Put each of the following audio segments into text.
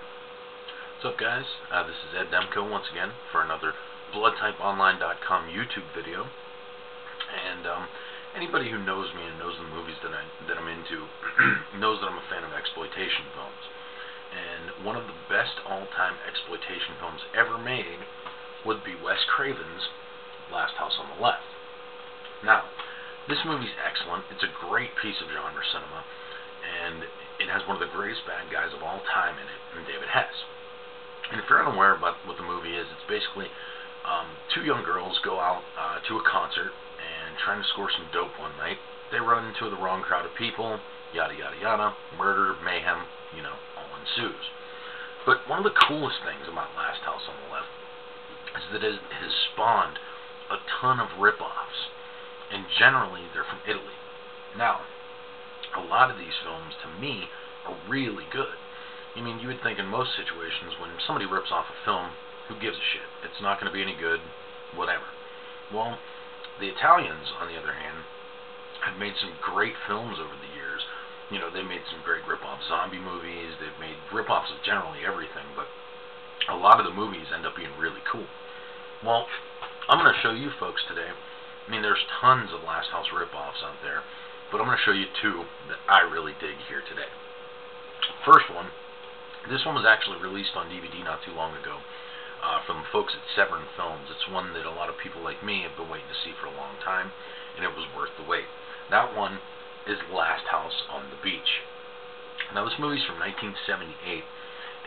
What's up, guys? This is Ed Demko once again for another BloodTypeOnline.com YouTube video. And anybody who knows me and knows the movies that I'm into knows that I'm a fan of exploitation films. And one of the best all-time exploitation films ever made would be Wes Craven's Last House on the Left. Now, this movie's excellent. It's a great piece of genre cinema, and it has one of the greatest bad guys of all time in it, David Hess. And if you're unaware about what the movie is, it's basically two young girls go out to a concert and trying to score some dope one night. They run into the wrong crowd of people, yada yada yada, murder, mayhem, all ensues. But one of the coolest things about Last House on the Left is that it has spawned a ton of rip-offs, and generally they're from Italy. Now, a lot of these films, to me, are really good. I mean, you would think in most situations when somebody rips off a film, who gives a shit? It's not going to be any good, whatever. Well, the Italians, on the other hand, have made some great films over the years. They made some great rip-off zombie movies. They've made rip-offs of generally everything, but a lot of the movies end up being really cool. Well, I'm going to show you folks today. I mean, there's tons of Last House rip-offs out there, but I'm going to show you two that I really dig here today. First one. This one was actually released on DVD not too long ago from folks at Craven Films. It's one that a lot of people like me have been waiting to see for a long time, and it was worth the wait. That one is Last House on the Beach. Now, this movie's from 1978,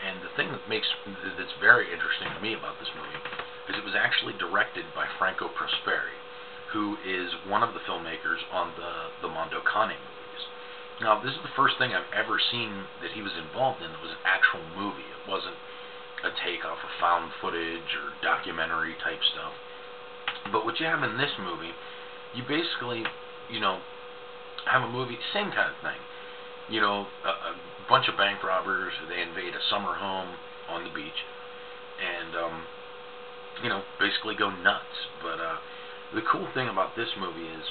and the thing that's very interesting to me about this movie is it was actually directed by Franco Prosperi, who is one of the filmmakers on the Mondo Cane movies. Now, this is the first thing I've ever seen that he was involved in that was an actual movie. It wasn't a take off of found footage or documentary type stuff. But what you have in this movie, you basically, have a movie, same kind of thing. A bunch of bank robbers, they invade a summer home on the beach and, basically go nuts. But the cool thing about this movie is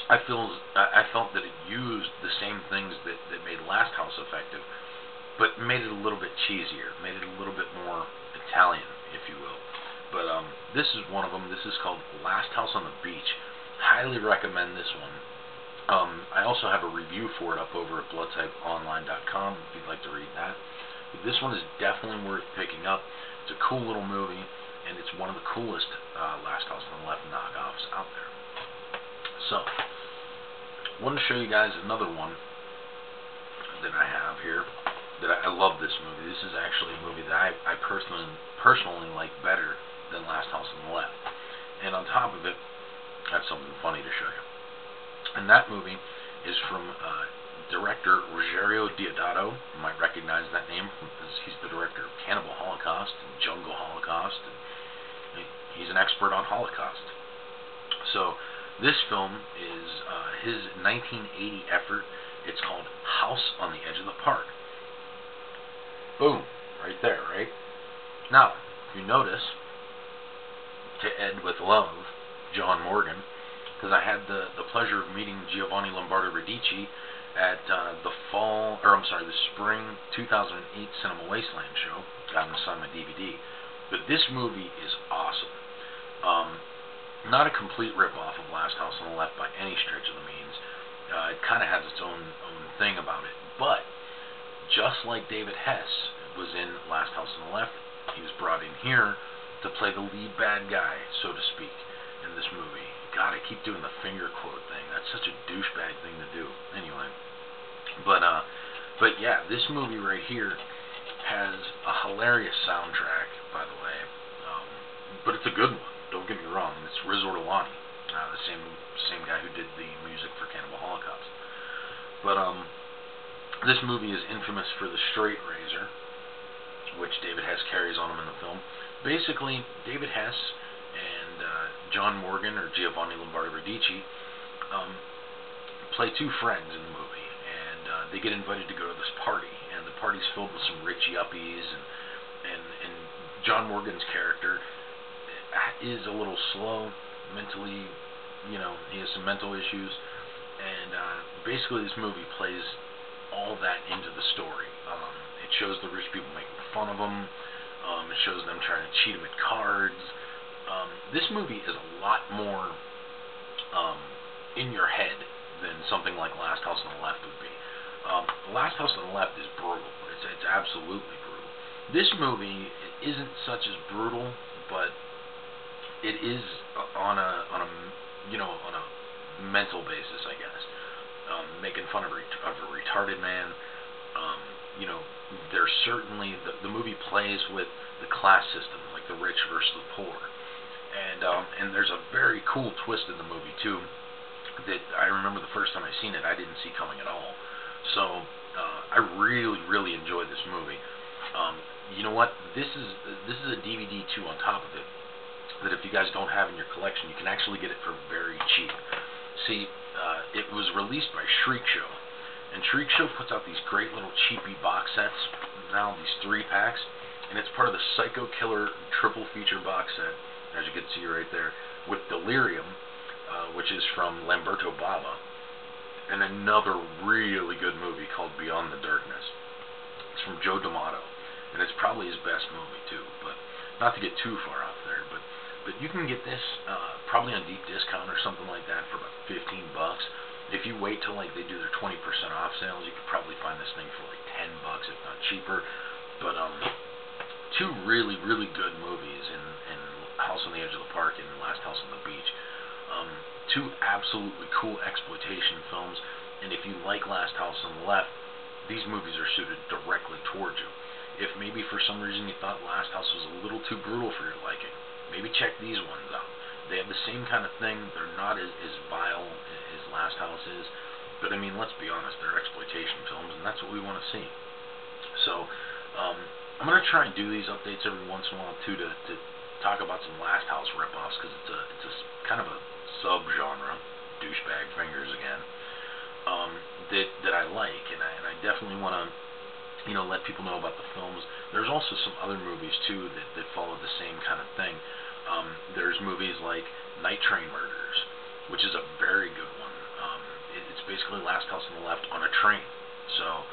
I felt that it used the same things that made Last House effective, but made it a little bit cheesier, made it a little bit more Italian, if you will. But this is one of them. This is called Last House on the Beach. Highly recommend this one. I also have a review for it up over at BloodTypeOnline.com if you'd like to read that. But this one is definitely worth picking up. It's a cool little movie, and it's one of the coolest Last House on the Left knockoffs out there. So, I wanted to show you guys another one that I have here. I love this movie. This is actually a movie that I personally like better than Last House on the Left. And on top of it, I have something funny to show you. And that movie is from director Ruggero Deodato. You might recognize that name because he's the director of Cannibal Holocaust and Jungle Holocaust. And he's an expert on Holocaust. So, this film is his 1980 effort. It's called House on the Edge of the Park. Boom. Right there, right? Now, if you notice, to Ed with Love, John Morgan, because I had the pleasure of meeting Giovanni Lombardo Radici at the spring 2008 Cinema Wasteland show. Got him to sign my DVD. But this movie is awesome. Not a complete rip-off of Last House on the Left by any stretch of the means. It kind of has its own thing about it. But, just like David Hess was in Last House on the Left, he was brought in here to play the lead bad guy, so to speak, in this movie. God, I keep doing the finger quote thing. That's such a douchebag thing to do. Anyway. But yeah, this movie right here has a hilarious soundtrack, by the way. But it's a good one. Don't get me wrong, it's Riz Ortolani, the same guy who did the music for Cannibal Holocaust. But this movie is infamous for the straight razor, which David Hess carries on him in the film. Basically, David Hess and John Morgan, or Giovanni Lombardo Radici, play two friends in the movie, and they get invited to go to this party, and the party's filled with some rich yuppies, and John Morgan's character is a little slow mentally, he has some mental issues, and basically this movie plays all that into the story. It shows the rich people making fun of them. It shows them trying to cheat them at cards. This movie is a lot more in your head than something like Last House on the Left would be. Last House on the Left is brutal. It's absolutely brutal. This movie isn't such as brutal, but it is on a mental basis, I guess. Making fun of a retarded man. There's certainly the movie plays with the class system, like the rich versus the poor, and there's a very cool twist in the movie too that I remember the first time I seen it I didn't see coming at all. So I really enjoyed this movie. You know what? This is a DVD too on top of it that if you guys don't have in your collection, you can actually get it for very cheap. See, it was released by Shriek Show, and Shriek Show puts out these great little cheapy box sets, now these 3-packs, and it's part of the Psycho Killer triple feature box set, as you can see right there, with Delirium, which is from Lamberto Bava, and another really good movie called Beyond the Darkness. It's from Joe D'Amato, and it's probably his best movie too, but not to get too far off there, but you can get this probably on deep discount or something like that for about $15. If you wait till like they do their 20% off sales, you could probably find this thing for like $10, if not cheaper. But two really good movies in House on the Edge of the Park and Last House on the Beach. Two absolutely cool exploitation films, and if you like Last House on the Left, these movies are suited directly towards you. If maybe for some reason you thought Last House was a little too brutal for your liking, maybe check these ones out. They have the same kind of thing. They're not as vile as Last House is, but I mean, let's be honest, they're exploitation films, and that's what we want to see. So I'm going to try and do these updates every once in a while too to talk about some Last House ripoffs, because it's a kind of a subgenre, douchebag fingers again, that I like, and I definitely want to let people know about the films. There's also some other movies too that follow the same kind of thing. There's movies like Night Train Murders, which is a very good one. It's basically Last House on the Left on a train. So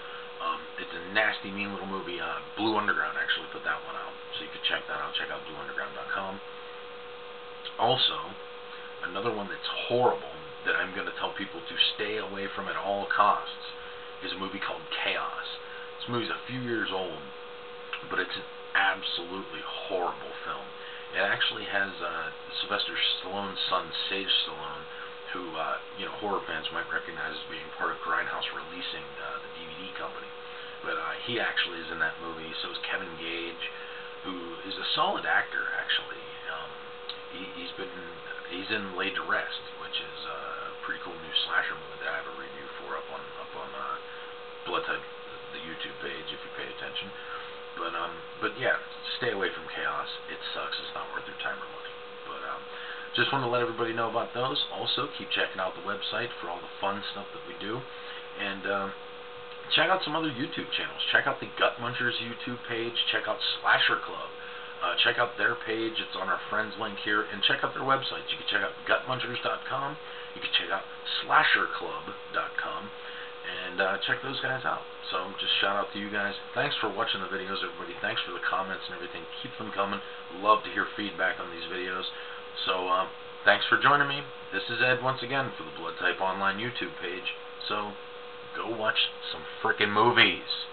it's a nasty, mean little movie. Blue Underground actually put that one out, so you could check that out. Check out blueunderground.com. Also, another one that's horrible that I'm going to tell people to stay away from at all costs is a movie called Chaos. This movie's a few years old, but it's an absolutely horrible film. It actually has Sylvester Stallone's son, Sage Stallone, who horror fans might recognize as being part of Grindhouse Releasing, the DVD company. But he actually is in that movie. So is Kevin Gage, who is a solid actor actually. He's in Laid to Rest, which is a pretty cool new slasher movie that I have a review for up on Blood Type, the YouTube page, if you pay attention. But yeah, stay away from Chaos. It sucks. It's not worth your time or money. But just want to let everybody know about those. Also, keep checking out the website for all the fun stuff that we do, and check out some other YouTube channels. Check out the Gut Munchers YouTube page. Check out Slasher Club. Check out their page. It's on our friends link here, and check out their websites. You can check out gutmunchers.com. You can check out slasherclub.com. And check those guys out. So just shout out to you guys. Thanks for watching the videos, everybody. Thanks for the comments and everything. Keep them coming. Love to hear feedback on these videos. So thanks for joining me. This is Ed once again for the Blood Type Online YouTube page. So go watch some frickin' movies.